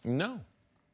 No,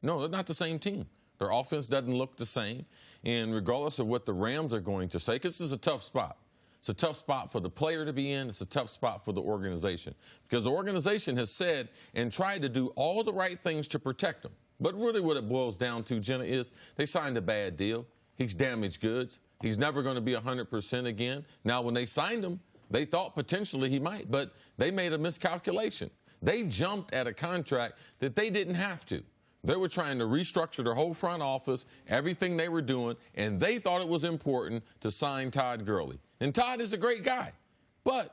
they're not the same team. Their offense doesn't look the same. And regardless of what the Rams are going to say, because this is a tough spot. It's a tough spot for the player to be in. It's a tough spot for the organization. Because the organization has said and tried to do all the right things to protect him. But really what it boils down to, Jenna, is they signed a bad deal. He's damaged goods. He's never going to be 100% again. Now, when they signed him, they thought potentially he might, but they made a miscalculation. They jumped at a contract that they didn't have to. They were trying to restructure their whole front office, everything they were doing, and they thought it was important to sign Todd Gurley. And Todd is a great guy. But,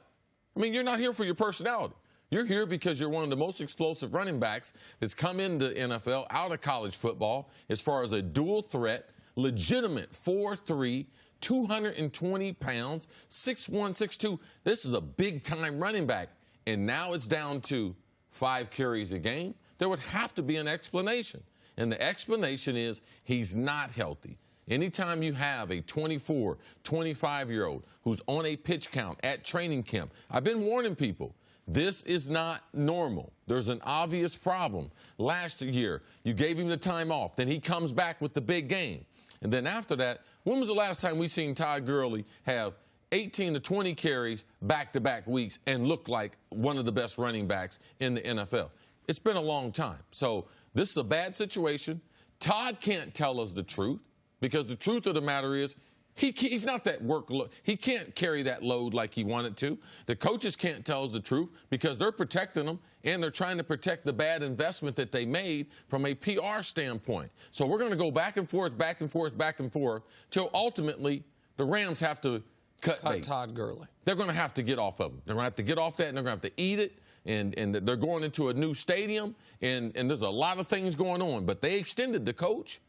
I mean, you're not here for your personality. You're here because you're one of the most explosive running backs that's come into NFL out of college football as far as a dual threat, legitimate 4'3", 220 pounds, 6'1", 6'2". This is a big-time running back. And now it's down to 5 carries a game. There would have to be an explanation. And the explanation is he's not healthy. Anytime you have a 24, 25-year-old who's on a pitch count at training camp, I've been warning people, this is not normal. There's an obvious problem. Last year, you gave him the time off. Then he comes back with the big game. And then after that, when was the last time we seen Todd Gurley have 18 to 20 carries back-to-back weeks and look like one of the best running backs in the NFL? It's been a long time. So this is a bad situation. Todd can't tell us the truth because the truth of the matter is he's not that workload. He can't carry that load like he wanted to. The coaches can't tell us the truth because they're protecting him and they're trying to protect the bad investment that they made from a PR standpoint. So we're going to go back and forth, back and forth, back and forth till ultimately the Rams have to cut Todd Gurley. They're going to have to get off of him. They're going to have to get off that and they're going to have to eat it. And they're going into a new stadium, and there's a lot of things going on. But they extended the coach,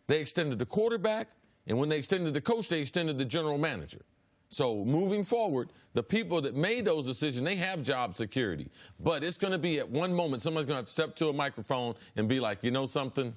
they extended the quarterback, and when they extended the coach, they extended the general manager. So moving forward, the people that made those decisions, they have job security. But it's going to be at one moment, somebody's going to have to step to a microphone and be like, you know something?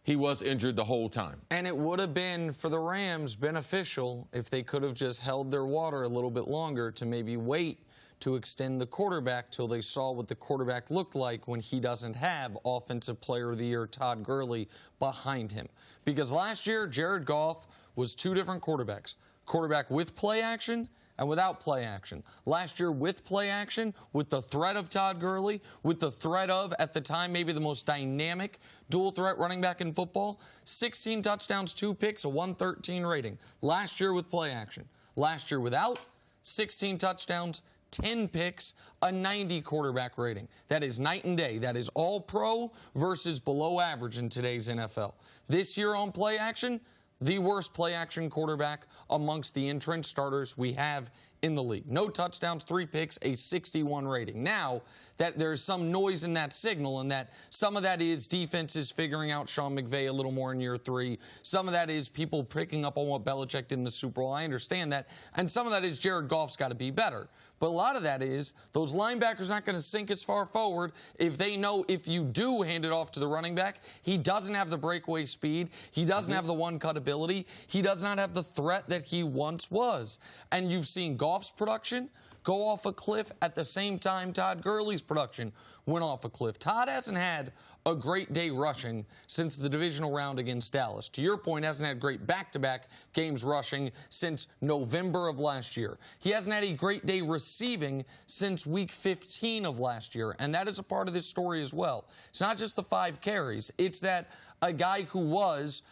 He was injured the whole time. And it would have been, for the Rams, beneficial if they could have just held their water a little bit longer to maybe wait to extend the quarterback till they saw what the quarterback looked like when he doesn't have Offensive Player of the Year Todd Gurley behind him. Because last year, Jared Goff was 2 different quarterbacks. Quarterback with play action and without play action. Last year with play action, with the threat of Todd Gurley, with the threat of, at the time, maybe the most dynamic dual threat running back in football, 16 touchdowns, 2 picks, a 113 rating. Last year with play action. Last year without, 16 touchdowns, 10 picks, a 90 quarterback rating. That is night and day. That is all pro versus below average in today's NFL. This year on play action, the worst play action quarterback amongst the entrenched starters we have in the league. No touchdowns, 3 picks, a 61 rating. Now, that there's some noise in that signal, and that some of that is defenses figuring out Sean McVay a little more in year 3. Some of that is people picking up on what Belichick did in the Super Bowl. I understand that. And some of that is Jared Goff's got to be better. But a lot of that is those linebackers not going to sink as far forward if they know if you do hand it off to the running back, he doesn't have the breakaway speed. He doesn't have the one-cut ability. He does not have the threat that he once was. And you've seen Goff's production go off a cliff at the same time Todd Gurley's production went off a cliff. Todd hasn't had a great day rushing since the divisional round against Dallas. To your point, hasn't had great back-to-back games rushing since November of last year. He hasn't had a great day receiving since week 15 of last year, and that is a part of this story as well. It's not just the 5 carries. It's that a guy who was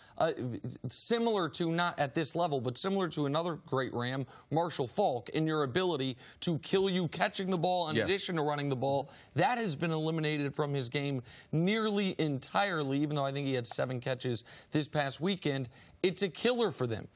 similar to, not at this level, but similar to another great Ram, Marshall Faulk, in your ability to kill you catching the ball in addition to running the ball. That has been eliminated from his game nearly entirely, even though I think he had 7 catches this past weekend. It's a killer for them.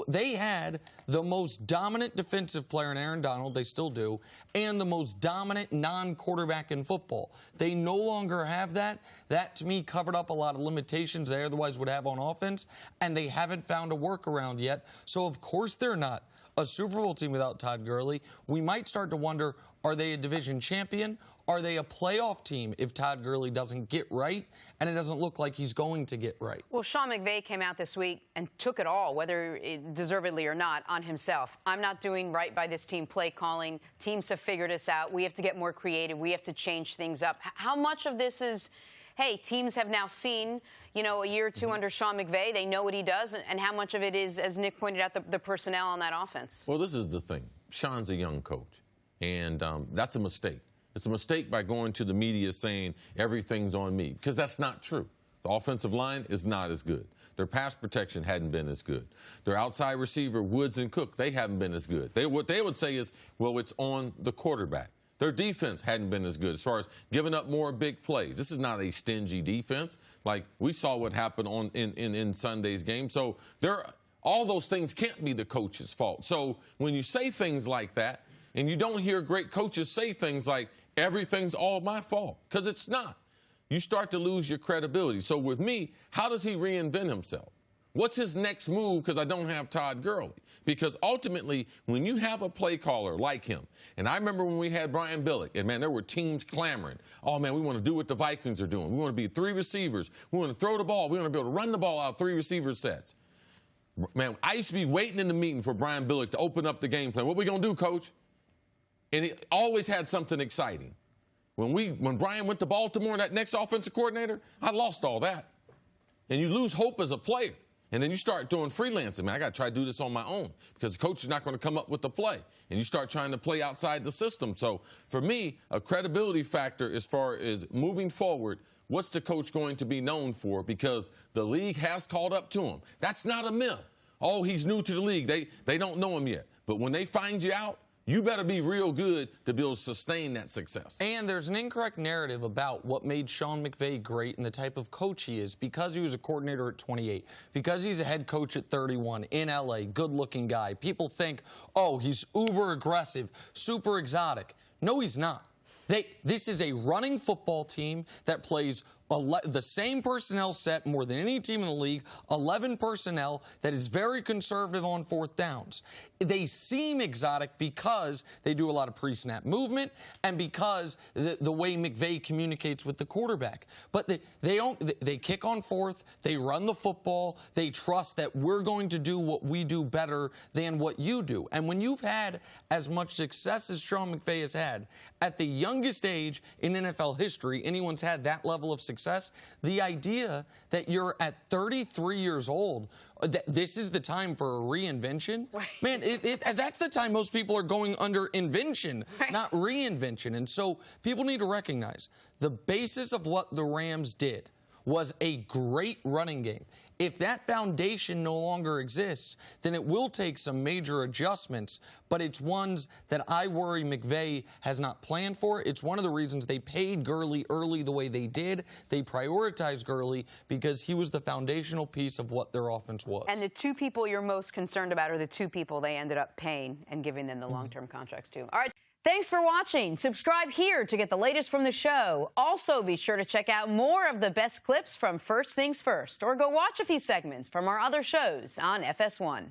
They had the most dominant defensive player in Aaron Donald, they still do, and the most dominant non-quarterback in football. They no longer have that. That, to me, covered up a lot of limitations they otherwise would have on offense, and they haven't found a workaround yet. So, of course, they're not a Super Bowl team without Todd Gurley. We might start to wonder, are they a division champion? Are they a playoff team if Todd Gurley doesn't get right? And it doesn't look like he's going to get right. Well, Sean McVay came out this week and took it all, whether deservedly or not, on himself. I'm not doing right by this team play calling. Teams have figured us out. We have to get more creative. We have to change things up. How much of this is hey, teams have now seen, a year or two under Sean McVay. They know what he does, and how much of it is, as Nick pointed out, the personnel on that offense. Well, this is the thing. Sean's a young coach, and that's a mistake. It's a mistake by going to the media saying everything's on me, because that's not true. The offensive line is not as good. Their pass protection hadn't been as good. Their outside receiver, Woods and Cook, they haven't been as good. What they would say is, well, it's on the quarterback. Their defense hadn't been as good as far as giving up more big plays. This is not a stingy defense. Like we saw what happened in Sunday's game. So all those things can't be the coach's fault. So when you say things like that, and you don't hear great coaches say things like, everything's all my fault, because it's not. You start to lose your credibility. So with me, how does he reinvent himself? What's his next move? Because I don't have Todd Gurley. Because ultimately, when you have a play caller like him, and I remember when we had Brian Billick, and man, there were teams clamoring. Oh man, we want to do what the Vikings are doing. We want to be 3 receivers. We want to throw the ball. We want to be able to run the ball out 3 receiver sets. Man, I used to be waiting in the meeting for Brian Billick to open up the game plan. What we going to do, coach? And he always had something exciting. When Brian went to Baltimore, that next offensive coordinator, I lost all that. And you lose hope as a player. And then you start doing freelancing. Man, I got to try to do this on my own because the coach is not going to come up with the play. And you start trying to play outside the system. So for me, a credibility factor as far as moving forward, what's the coach going to be known for? Because the league has caught up to him. That's not a myth. Oh, he's new to the league. They don't know him yet. But when they find you out, you better be real good to be able to sustain that success. And there's an incorrect narrative about what made Sean McVay great and the type of coach he is because he was a coordinator at 28, because he's a head coach at 31 in L.A., good-looking guy. People think, oh, he's uber aggressive, super exotic. No, he's not. This is a running football team that plays the same personnel set more than any team in the league, 11 personnel that is very conservative on 4th downs. They seem exotic because they do a lot of pre-snap movement and because the way McVay communicates with the quarterback. But they kick on 4th, they run the football, they trust that we're going to do what we do better than what you do. And when you've had as much success as Sean McVay has had at the youngest age in NFL history, anyone's had that level of success, the idea that you're at 33 years old, that this is the time for a reinvention, right. Man, that's the time most people are going under invention, right. Not reinvention. And so people need to recognize the basis of what the Rams did was a great running game. If that foundation no longer exists, then it will take some major adjustments, but it's ones that I worry McVay has not planned for. It's one of the reasons they paid Gurley early the way they did. They prioritized Gurley because he was the foundational piece of what their offense was. And the 2 people you're most concerned about are the 2 people they ended up paying and giving them the long-term contracts to. All right. Thanks for watching. Subscribe here to get the latest from the show. Also, be sure to check out more of the best clips from First Things First, or go watch a few segments from our other shows on FS1.